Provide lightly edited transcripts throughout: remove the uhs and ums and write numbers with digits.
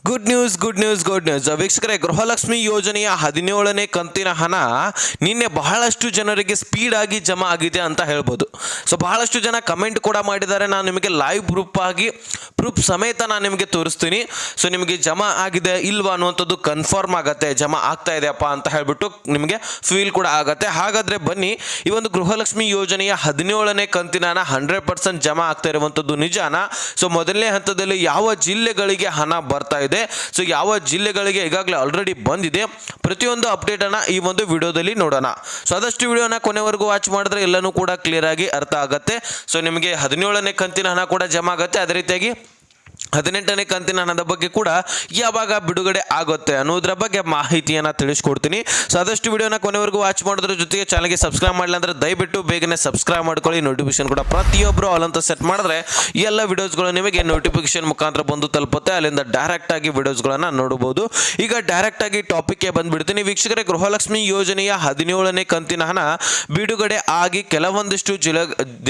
Good news ವೀಕ್ಷಕರೇ, ಗೃಹಲಕ್ಷ್ಮಿ ಯೋಜನೆಯ 17ನೇ ಕಂತಿನ ಹಣ ನಿನ್ನೆ ಬಹಳಷ್ಟು ಜನರಿಗೆ ಸ್ಪೀಡ್ ಆಗಿ ಜಮಾ ಆಗಿದೆ ಅಂತ ಹೇಳ್ಬೋದು. ಸೊ ಬಹಳಷ್ಟು ಜನ ಕಮೆಂಟ್ ಕೂಡ ಮಾಡಿದ್ದಾರೆ. ನಾನು ನಿಮಗೆ ಲೈವ್ ಪ್ರೂಫ್ ಸಮೇತ ನಾನು ನಿಮಗೆ ತೋರಿಸ್ತೀನಿ. ಸೊ ನಿಮಗೆ ಜಮಾ ಆಗಿದೆ ಇಲ್ವಾ ಅನ್ನುವಂಥದ್ದು ಕನ್ಫರ್ಮ್ ಆಗುತ್ತೆ, ಜಮಾ ಆಗ್ತಾ ಇದೆಯಪ್ಪ ಅಂತ ಹೇಳ್ಬಿಟ್ಟು ನಿಮಗೆ ಫೀಲ್ ಕೂಡ ಆಗುತ್ತೆ. ಹಾಗಾದರೆ ಬನ್ನಿ, ಈ ಒಂದು ಗೃಹಲಕ್ಷ್ಮಿ ಯೋಜನೆಯ 17ನೇ ಕಂತಿನ ಹಣ 100% ಜಮಾ ಆಗ್ತಾ ಇರುವಂಥದ್ದು ನಿಜಾನಾ? ಸೊ ಮೊದಲನೇ ಹಂತದಲ್ಲಿ ಯಾವ ಜಿಲ್ಲೆಗಳಿಗೆ ಹಣ ಬರ್ತಾ ಇದೆ, ಸೊ ಯಾವ ಜಿಲ್ಲೆಗಳಿಗೆ ಈಗಾಗಲೇ ಆಲ್ರೆಡಿ ಬಂದಿದೆ, ಪ್ರತಿಯೊಂದು ಅಪ್ಡೇಟ್ ಅನ್ನ ಈ ಒಂದು ವಿಡಿಯೋದಲ್ಲಿ ನೋಡೋಣ. ಸೊ ಆದಷ್ಟು ವಿಡಿಯೋನ ಕೊನೆವರೆಗೂ ವಾಚ್ ಮಾಡಿದ್ರೆ ಎಲ್ಲನೂ ಕೂಡ ಕ್ಲಿಯರ್ ಆಗಿ ಅರ್ಥ ಆಗುತ್ತೆ. ಸೊ ನಿಮಗೆ 17ನೇ ಕಂತಿನ ಹಣ ಕೂಡ ಜಮಾ ಆಗುತ್ತೆ. ಅದೇ ರೀತಿಯಾಗಿ 18ನೇ ಕಂತಿನ ಹಣದ ಬಗ್ಗೆ ಕೂಡ ಯಾವಾಗ ಬಿಡುಗಡೆ ಆಗುತ್ತೆ ಅನ್ನೋದ್ರ ಬಗ್ಗೆ ಮಾಹಿತಿಯನ್ನು ತಿಳಿಸ್ಕೊಡ್ತೀನಿ. ಸೊ ಆದಷ್ಟು ವಿಡಿಯೋನ ಕೊನೆವರೆಗೂ ವಾಚ್ ಮಾಡೋದ್ರ ಜೊತೆಗೆ ಚಾನಲ್ಗೆ ಸಬ್ಸ್ಕ್ರೈಬ್ ಮಾಡಲಿಲ್ಲ ಅಂದರೆ ದಯವಿಟ್ಟು ಬೇಗನೆ ಸಬ್ಸ್ಕ್ರೈಬ್ ಮಾಡ್ಕೊಳ್ಳಿ. ನೋಟಿಫಿಕೇಶನ್ ಕೂಡ ಪ್ರತಿಯೊಬ್ಬರು ಆಲ್ ಅಂತ ಸೆಟ್ ಮಾಡಿದ್ರೆ ಎಲ್ಲ ವಿಡಿಯೋಸ್ಗಳು ನಿಮಗೆ ನೋಟಿಫಿಕೇಶನ್ ಮುಖಾಂತರ ಬಂದು ತಲುಪುತ್ತೆ. ಅಲ್ಲಿಂದ ಡೈರೆಕ್ಟ್ ಆಗಿ ವಿಡಿಯೋಸ್ಗಳನ್ನು ನೋಡಬಹುದು. ಈಗ ಡೈರೆಕ್ಟ್ ಆಗಿ ಟಾಪಿಕ್ಗೆ ಬಂದ್ಬಿಡ್ತೀನಿ. ವೀಕ್ಷಕರೇ, ಗೃಹಲಕ್ಷ್ಮಿ ಯೋಜನೆಯ 17ನೇ ಕಂತಿನ ಹಣ ಬಿಡುಗಡೆ ಆಗಿ ಕೆಲವೊಂದಿಷ್ಟು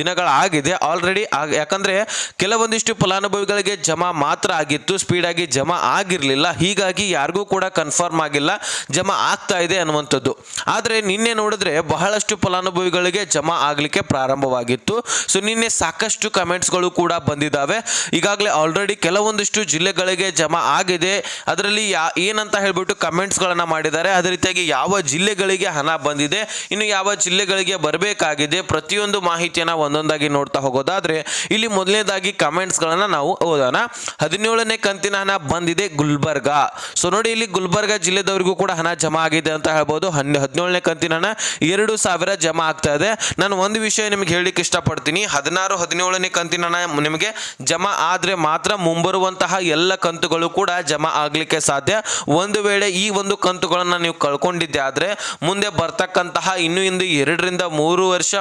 ದಿನಗಳಾಗಿದೆ ಆಲ್ರೆಡಿ. ಯಾಕಂದ್ರೆ ಕೆಲವೊಂದಿಷ್ಟು ಫಲಾನುಭವಿಗಳಿಗೆ ಜಮಾ ಮಾತ್ರ ಆಗಿತ್ತು, ಸ್ಪೀಡ್ ಆಗಿ ಜಮಾ ಆಗಿರಲಿಲ್ಲ. ಹೀಗಾಗಿ ಯಾರಿಗೂ ಕೂಡ ಕನ್ಫರ್ಮ್ ಆಗಿಲ್ಲ ಜಮಾ ಆಗ್ತಾ ಇದೆ ಅನ್ನುವಂಥದ್ದು. ಆದರೆ ನಿನ್ನೆ ನೋಡಿದ್ರೆ ಬಹಳಷ್ಟು ಫಲಾನುಭವಿಗಳಿಗೆ ಜಮಾ ಆಗಲಿಕ್ಕೆ ಪ್ರಾರಂಭವಾಗಿತ್ತು. ಸೊ ನಿನ್ನೆ ಸಾಕಷ್ಟು ಕಮೆಂಟ್ಸ್ಗಳು ಕೂಡ ಬಂದಿದ್ದಾವೆ. ಈಗಾಗಲೇ ಆಲ್ರೆಡಿ ಕೆಲವೊಂದಿಷ್ಟು ಜಿಲ್ಲೆಗಳಿಗೆ ಜಮಾ ಆಗಿದೆ, ಅದರಲ್ಲಿ ಏನಂತ ಹೇಳ್ಬಿಟ್ಟು ಕಮೆಂಟ್ಸ್ಗಳನ್ನು ಮಾಡಿದ್ದಾರೆ. ಅದೇ ರೀತಿಯಾಗಿ ಯಾವ ಜಿಲ್ಲೆಗಳಿಗೆ ಹಣ ಬಂದಿದೆ, ಇನ್ನು ಯಾವ ಜಿಲ್ಲೆಗಳಿಗೆ ಬರಬೇಕಾಗಿದೆ, ಪ್ರತಿಯೊಂದು ಮಾಹಿತಿಯನ್ನು ಒಂದೊಂದಾಗಿ ನೋಡ್ತಾ ಹೋಗೋದಾದ್ರೆ ಇಲ್ಲಿ ಮೊದಲನೇದಾಗಿ ಕಮೆಂಟ್ಸ್ಗಳನ್ನು ನಾವು ಓದೋಣ. 17ನೇ ಕಂತಿನ ಹಣ ಬಂದಿದೆ ಗುಲ್ಬರ್ಗ. ಸೊ ನೋಡಿ, ಇಲ್ಲಿ ಗುಲ್ಬರ್ಗ ಜಿಲ್ಲೆದವರಿಗೂ ಕೂಡ ಹಣ ಜಮಾ ಆಗಿದೆ ಅಂತ ಹೇಳ್ಬೋದು. 17ನೇ ಕಂತಿನ ಹಣ 2,000 ಜಮಾ ಆಗ್ತಾ ಇದೆ. ನಾನು ಒಂದು ವಿಷಯ ನಿಮಗೆ ಹೇಳಲಿಕ್ಕೆ ಇಷ್ಟಪಡ್ತೀನಿ. 17ನೇ ಕಂತಿನ ಹಣ ನಿಮಗೆ ಜಮಾ ಆದರೆ ಮಾತ್ರ ಮುಂಬರುವಂತಹ ಎಲ್ಲ ಕಂತುಗಳು ಕೂಡ ಜಮಾ ಆಗಲಿಕ್ಕೆ ಸಾಧ್ಯ. ಒಂದು ವೇಳೆ ಈ ಒಂದು ಕಂತುಗಳನ್ನು ನೀವು ಕಳ್ಕೊಂಡಿದ್ದೆ ಆದರೆ ಮುಂದೆ ಬರ್ತಕ್ಕಂತಹ ಇನ್ನು 2ರಿಂದ 3 ವರ್ಷ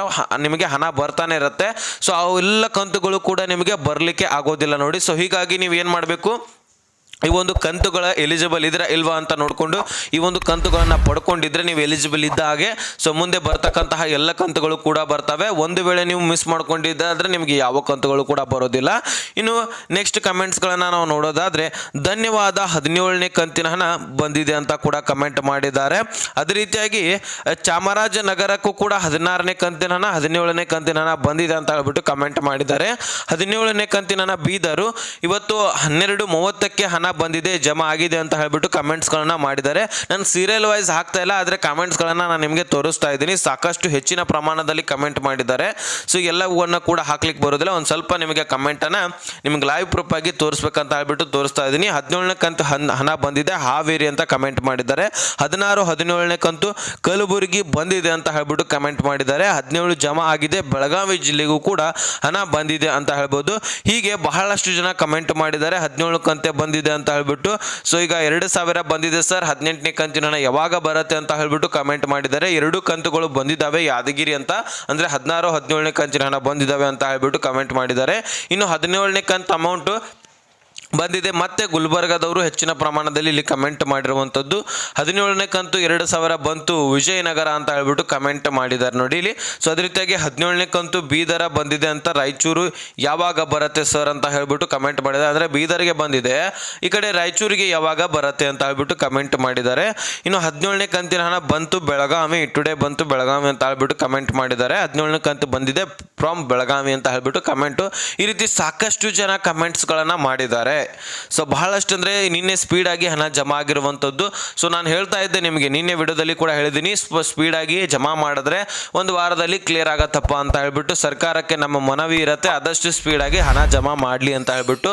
ನಿಮಗೆ ಹಣ ಬರ್ತಾನೆ ಇರುತ್ತೆ. ಸೊ ಅವೆಲ್ಲ ಕಂತುಗಳು ಕೂಡ ನಿಮಗೆ ಬರಲಿಕ್ಕೆ ಆಗೋದಿಲ್ಲ ನೋಡಿ. ಸೊ ಹೀಗಾಗಿ ನೀವು ಏನು ಮಾಡಬೇಕು, ಈ ಒಂದು ಕಂತುಗಳ ಎಲಿಜಿಬಲ್ ಇದ್ರೆ ಇಲ್ವಾ ಅಂತ ನೋಡಿಕೊಂಡು ಈ ಒಂದು ಕಂತುಗಳನ್ನು ಪಡ್ಕೊಂಡಿದ್ರೆ ನೀವು ಎಲಿಜಿಬಲ್ ಇದ್ದ ಹಾಗೆ ಸೊ ಮುಂದೆ ಬರ್ತಕ್ಕಂತಹ ಎಲ್ಲ ಕಂತುಗಳು ಕೂಡ ಬರ್ತವೆ. ಒಂದು ವೇಳೆ ನೀವು ಮಿಸ್ ಮಾಡ್ಕೊಂಡಿದ್ದಾದ್ರೆ ನಿಮಗೆ ಯಾವ ಕಂತುಗಳು ಕೂಡ ಬರೋದಿಲ್ಲ. ಇನ್ನು ನೆಕ್ಸ್ಟ್ ಕಮೆಂಟ್ಸ್ಗಳನ್ನು ನಾವು ನೋಡೋದಾದ್ರೆ, ಧನ್ಯವಾದ 17ನೇ ಕಂತಿನ ಹಣ ಬಂದಿದೆ ಅಂತ ಕೂಡ ಕಮೆಂಟ್ ಮಾಡಿದ್ದಾರೆ. ಅದೇ ರೀತಿಯಾಗಿ ಚಾಮರಾಜನಗರಕ್ಕೂ ಕೂಡ 16ನೇ ಕಂತಿನ ಹಣ 17ನೇ ಕಂತಿನ ಹಣ ಬಂದಿದೆ ಅಂತ ಹೇಳ್ಬಿಟ್ಟು ಕಮೆಂಟ್ ಮಾಡಿದ್ದಾರೆ. 17ನೇ ಕಂತಿನ ಹಣ ಬೀದರು ಇವತ್ತು 12:30ಕ್ಕೆ ಹಣ ಬಂದಿದೆ, ಜಮಾ ಆಗಿದೆ ಅಂತ ಹೇಳ್ಬಿಟ್ಟು ಕಮೆಂಟ್ಸ್ಗಳನ್ನ ಮಾಡಿದ್ದಾರೆ. ನಾನು ಸೀರಿಯಲ್ ವೈಸ್ ಹಾಕ್ತಾ ಇಲ್ಲ, ಆದರೆ ಕಮೆಂಟ್ಸ್ಗಳನ್ನು ನಾನು ನಿಮಗೆ ತೋರಿಸ್ತಾ ಇದ್ದೀನಿ. ಸಾಕಷ್ಟು ಹೆಚ್ಚಿನ ಪ್ರಮಾಣದಲ್ಲಿ ಕಮೆಂಟ್ ಮಾಡಿದ್ದಾರೆ. ಸೊ ಎಲ್ಲವನ್ನ ಕೂಡ ಹಾಕ್ಲಿಕ್ಕೆ ಬರೋದಿಲ್ಲ, ಒಂದು ಸ್ವಲ್ಪ ನಿಮಗೆ ಕಮೆಂಟನ್ನು ನಿಮಗೆ ಲೈವ್ ಪ್ರೂಫ್ ಆಗಿ ತೋರಿಸ್ಬೇಕಂತ ಹೇಳ್ಬಿಟ್ಟು ತೋರಿಸ್ತಾ ಇದ್ದೀನಿ. 17ನೇ ಕಂತು ಹಣ ಬಂದಿದೆ ಹಾವೇರಿ ಅಂತ ಕಮೆಂಟ್ ಮಾಡಿದ್ದಾರೆ. 17ನೇ ಕಂತು ಕಲಬುರಗಿ ಬಂದಿದೆ ಅಂತ ಹೇಳ್ಬಿಟ್ಟು ಕಮೆಂಟ್ ಮಾಡಿದ್ದಾರೆ. 17 ಜಮಾ ಆಗಿದೆ, ಬೆಳಗಾವಿ ಜಿಲ್ಲೆಗೂ ಕೂಡ ಹಣ ಬಂದಿದೆ ಅಂತ ಹೇಳ್ಬೋದು. ಹೀಗೆ ಬಹಳಷ್ಟು ಜನ ಕಮೆಂಟ್ ಮಾಡಿದ್ದಾರೆ 17 ಕಂತೆ ಬಂದಿದೆ ಅಂತ ಹೇಳ್ಬಿಟ್ಟು. ಸೊ ಈಗ 2,000 ಬಂದಿದೆ ಸರ್, 18ನೇ ಕಂತಿನ ಹಣ ಯಾವಾಗ ಬರುತ್ತೆ ಅಂತ ಹೇಳ್ಬಿಟ್ಟು ಕಮೆಂಟ್ ಮಾಡಿದ್ದಾರೆ. 2 ಕಂತುಗಳು ಬಂದಿದ್ದಾವೆ ಯಾದಗಿರಿ ಅಂತ, ಅಂದ್ರೆ 16, 17ನೇ ಕಂತಿನ ಹಣ ಬಂದಿದ್ದಾವೆ ಅಂತ ಹೇಳ್ಬಿಟ್ಟು ಕಮೆಂಟ್ ಮಾಡಿದ್ದಾರೆ. ಇನ್ನು 17ನೇ ಕಂತು ಅಮೌಂಟ್ ಬಂದಿದೆ. ಮತ್ತೆ ಗುಲ್ಬರ್ಗದವರು ಹೆಚ್ಚಿನ ಪ್ರಮಾಣದಲ್ಲಿ ಇಲ್ಲಿ ಕಮೆಂಟ್ ಮಾಡಿರುವಂಥದ್ದು. 17ನೇ ಕಂತು 2,000 ಬಂತು ವಿಜಯನಗರ ಅಂತ ಹೇಳ್ಬಿಟ್ಟು ಕಮೆಂಟ್ ಮಾಡಿದ್ದಾರೆ ನೋಡಿ ಇಲ್ಲಿ. ಸೊ ಅದೇ ರೀತಿಯಾಗಿ 17ನೇ ಕಂತು ಬೀದರ ಬಂದಿದೆ ಅಂತ, ರಾಯಚೂರು ಯಾವಾಗ ಬರುತ್ತೆ ಸರ್ ಅಂತ ಹೇಳ್ಬಿಟ್ಟು ಕಮೆಂಟ್ ಮಾಡಿದ್ದಾರೆ. ಅಂದರೆ ಬೀದರ್ಗೆ ಬಂದಿದೆ, ಈ ಕಡೆ ರಾಯಚೂರಿಗೆ ಯಾವಾಗ ಬರುತ್ತೆ ಅಂತ ಹೇಳ್ಬಿಟ್ಟು ಕಮೆಂಟ್ ಮಾಡಿದ್ದಾರೆ. ಇನ್ನು 17ನೇ ಕಂತಿನ ಹಣ ಬಂತು ಬೆಳಗಾವಿ, ಟುಡೇ ಬಂತು ಬೆಳಗಾವಿ ಅಂತ ಹೇಳ್ಬಿಟ್ಟು ಕಮೆಂಟ್ ಮಾಡಿದ್ದಾರೆ. 17ನೇ ಕಂತು ಬಂದಿದೆ ಫ್ರಮ್ ಬೆಳಗಾವಿ ಅಂತ ಹೇಳ್ಬಿಟ್ಟು ಕಮೆಂಟು. ಈ ರೀತಿ ಸಾಕಷ್ಟು ಜನ ಕಮೆಂಟ್ಸ್ಗಳನ್ನು ಮಾಡಿದ್ದಾರೆ. ಸೊ ಬಹಳಷ್ಟು ಅಂದರೆ ನಿನ್ನೆ ಸ್ಪೀಡ್ ಆಗಿ ಹಣ ಜಮಾ ಆಗಿರುವಂಥದ್ದು. ಸೊ ನಾನು ಹೇಳ್ತಾ ಇದ್ದೆ ನಿಮಗೆ, ನಿನ್ನೆ ವಿಡಿಯೋದಲ್ಲಿ ಕೂಡ ಹೇಳಿದ್ದೀನಿ, ಸ್ಪೀಡ್ ಆಗಿ ಜಮಾ ಮಾಡಿದ್ರೆ ಒಂದು ವಾರದಲ್ಲಿ ಕ್ಲಿಯರ್ ಆಗತ್ತಪ್ಪ ಅಂತ ಹೇಳ್ಬಿಟ್ಟು ಸರ್ಕಾರಕ್ಕೆ ನಮ್ಮ ಮನವಿ ಇರುತ್ತೆ, ಆದಷ್ಟು ಸ್ಪೀಡ್ ಆಗಿ ಹಣ ಜಮಾ ಮಾಡಲಿ ಅಂತ ಹೇಳ್ಬಿಟ್ಟು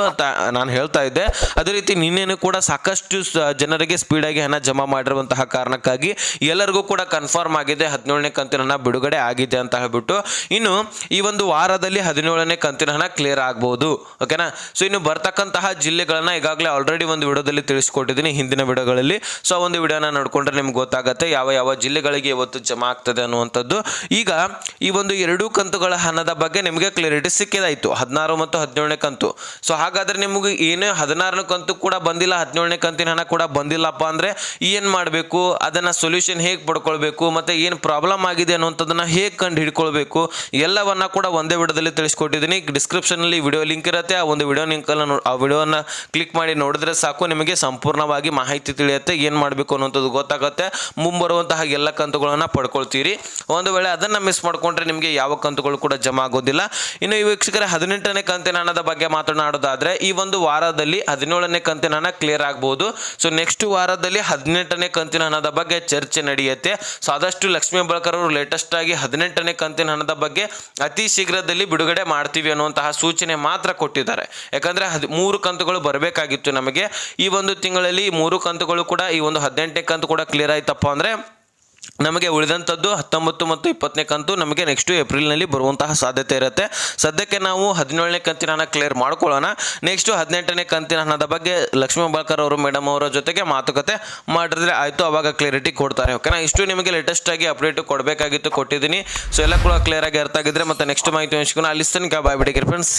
ನಾನು ಹೇಳ್ತಾ ಇದ್ದೆ. ಅದೇ ರೀತಿ ನಿನ್ನೆನೂ ಕೂಡ ಸಾಕಷ್ಟು ಜನರಿಗೆ ಸ್ಪೀಡ್ ಆಗಿ ಹಣ ಜಮಾ ಮಾಡಿರುವಂತಹ ಕಾರಣಕ್ಕಾಗಿ ಎಲ್ಲರಿಗೂ ಕೂಡ ಕನ್ಫರ್ಮ್ ಆಗಿದೆ 17ನೇ ಕಂತಿನ ಹಣ ಬಿಡುಗಡೆ ಆಗಿದೆ ಅಂತ ಹೇಳ್ಬಿಟ್ಟು. ಇನ್ನು ಈ ಒಂದು ವಾರದಲ್ಲಿ 17ನೇ ಕಂತಿನ ಹಣ ಕ್ಲಿಯರ್ ಆಗ್ಬೋದು, ಓಕೆನಾ. ಸೊ ಇನ್ನು ಬರ್ತಕ್ಕಂತಹ ಜಿಲ್ಲೆಗಳನ್ನ ಈಗಾಗಲೇ ಆಲ್ರೆಡಿ ಒಂದು ವಿಡಿಯೋದಲ್ಲಿ ತಿಳಿಸ್ಕೊಟ್ಟಿದ್ದೀನಿ ಹಿಂದಿನ ವಿಡಿಯೋಗಳಲ್ಲಿ. ಸೊ ಒಂದು ವಿಡಿಯೋನ ನೋಡಿಕೊಂಡ್ರೆ ನಿಮ್ಗೆ ಗೊತ್ತಾಗುತ್ತೆ ಯಾವ ಜಿಲ್ಲೆಗಳಿಗೆ ಇವತ್ತು ಜಮಾ ಆಗ್ತದೆ ಅನ್ನುವಂಥದ್ದು. ಈಗ ಈ ಒಂದು 2 ಕಂತುಗಳ ಹಣದ ಬಗ್ಗೆ ನಿಮಗೆ ಕ್ಲಿಯರಿಟಿ ಸಿಕ್ಕಿದಾಯಿತು, 16 ಮತ್ತು 17ನೇ ಕಂತು. ಸೊ ಹಾಗಾದ್ರೆ ನಿಮಗೆ ಏನು 16ನೇ ಕಂತು ಕೂಡ ಬಂದಿಲ್ಲ, 17ನೇ ಕಂತಿನ ಹಣ ಕೂಡ ಬಂದಿಲ್ಲಪ್ಪ ಅಂದರೆ ಏನು ಮಾಡಬೇಕು, ಅದನ್ನು ಸೊಲ್ಯೂಷನ್ ಹೇಗೆ ಪಡ್ಕೊಳ್ಬೇಕು, ಮತ್ತು ಏನು ಪ್ರಾಬ್ಲಮ್ ಆಗಿದೆ ಅನ್ನುವಂಥದ್ದನ್ನು ಹೇಗೆ ಕಂಡು ಹಿಡ್ಕೊಳ್ಬೇಕು ಎಲ್ಲವನ್ನ ಕೂಡ ಒಂದೇ ವಿಡಿಯೋದಲ್ಲಿ ತಿಳಿಸ್ಕೊಟ್ಟಿದ್ದೀನಿ. ಡಿಸ್ಕ್ರಿಪ್ಷನಲ್ಲಿ ವಿಡಿಯೋ ಲಿಂಕ್ ಇರುತ್ತೆ, ಆ ಒಂದು ವಿಡಿಯೋ ಲಿಂಕನ್ನು ವಿಡಿಯೋವನ್ನು ಕ್ಲಿಕ್ ಮಾಡಿ ನೋಡಿದ್ರೆ ಸಾಕು, ನಿಮಗೆ ಸಂಪೂರ್ಣವಾಗಿ ಮಾಹಿತಿ ತಿಳಿಯುತ್ತೆ, ಏನು ಮಾಡಬೇಕು ಅನ್ನೋಂಥದ್ದು ಗೊತ್ತಾಗುತ್ತೆ. ಮುಂಬರುವಂತಹ ಎಲ್ಲ ಕಂತುಗಳನ್ನು ಪಡ್ಕೊಳ್ತೀರಿ. ಒಂದು ವೇಳೆ ಅದನ್ನು ಮಿಸ್ ಮಾಡಿಕೊಂಡ್ರೆ ನಿಮಗೆ ಯಾವ ಕಂತುಗಳು ಕೂಡ ಜಮಾ ಆಗೋದಿಲ್ಲ. ಇನ್ನು ಈ ವೀಕ್ಷಕರೇ 18ನೇ ಕಂತಿನ ಹಣದ ಬಗ್ಗೆ ಮಾತನಾಡೋದಾದರೆ ಈ ಒಂದು ವಾರದಲ್ಲಿ 17ನೇ ಕಂತಿನ ಹಣ ಕ್ಲಿಯರ್ ಆಗ್ಬೋದು. ಸೊ ನೆಕ್ಸ್ಟ್ ವಾರದಲ್ಲಿ 18ನೇ ಕಂತಿನ ಹಣದ ಬಗ್ಗೆ ಚರ್ಚೆ ನಡೆಯುತ್ತೆ. ಸೊ ಆದಷ್ಟು ಲಕ್ಷ್ಮೀ ಹೆಬ್ಬಾಳ್ಕರ್ ಅವರು ಲೇಟೆಸ್ಟ್ ಆಗಿ 18ನೇ ಕಂತಿನ ಹಣದ ಬಗ್ಗೆ ಅತಿ ಶೀಘ್ರದಲ್ಲಿ ಬಿಡುಗಡೆ ಮಾಡ್ತೀವಿ ಅನ್ನುವಂತಹ ಸೂಚನೆ ಮಾತ್ರ ಕೊಟ್ಟಿದ್ದಾರೆ. ಯಾಕಂದರೆ 3 ಕಂತುಗಳು ಬರಬೇಕಾಗಿತ್ತು ನಮಗೆ ಈ ಒಂದು ತಿಂಗಳಲ್ಲಿ. 3 ಕಂತುಗಳು ಕೂಡ ಈ ಒಂದು 18ನೇ ಕಂತು ಕೂಡ ಕ್ಲಿಯರ್ ಆಯ್ತಪ್ಪ ಅಂದರೆ ನಮಗೆ ಉಳಿದಂಥದ್ದು 19 ಮತ್ತು 20ನೇ ಕಂತು ನಮಗೆ ನೆಕ್ಸ್ಟ್ ಏಪ್ರಿಲ್ನಲ್ಲಿ ಬರುವಂತಹ ಸಾಧ್ಯತೆ ಇರುತ್ತೆ. ಸದ್ಯಕ್ಕೆ ನಾವು 17ನೇ ಕಂತಿನ ಹಣ ಕ್ಲಿಯರ್ ಮಾಡ್ಕೊಳ್ಳೋಣ. ನೆಕ್ಸ್ಟ್ 18ನೇ ಕಂತಿನ ಹಣದ ಬಗ್ಗೆ ಲಕ್ಷ್ಮೀ ಹೆಬ್ಬಾಳ್ಕರ್ ಅವರು ಮೇಡಮ್ ಅವರ ಜೊತೆಗೆ ಮಾತುಕತೆ ಮಾಡಿದ್ರೆ ಆಯಿತು, ಅವಾಗ ಕ್ಲಿಯರಿಟಿ ಕೊಡ್ತಾರೆ. ಓಕೆನಾ, ಇಷ್ಟು ನಿಮಗೆ ಲೇಟೆಸ್ಟ್ ಆಗಿ ಅಪ್ಡೇಟ್ ಕೊಡಬೇಕಾಗಿತ್ತು, ಕೊಟ್ಟಿದ್ದೀನಿ. ಸೊ ಎಲ್ಲ ಕೂಡ ಕ್ಲಿಯರ್ ಆಗಿ ಅರ್ಥ ಆಗಿದ್ರೆ ಮತ್ತೆ ನೆಕ್ಸ್ಟ್ ಮಾಹಿತಿ ಹಂಚ್ಕೊಂಡು ಅಲ್ಲಿ ತನಕ ಬಾಯ್ ಬಿಡಿ ಫ್ರೆಂಡ್ಸ್.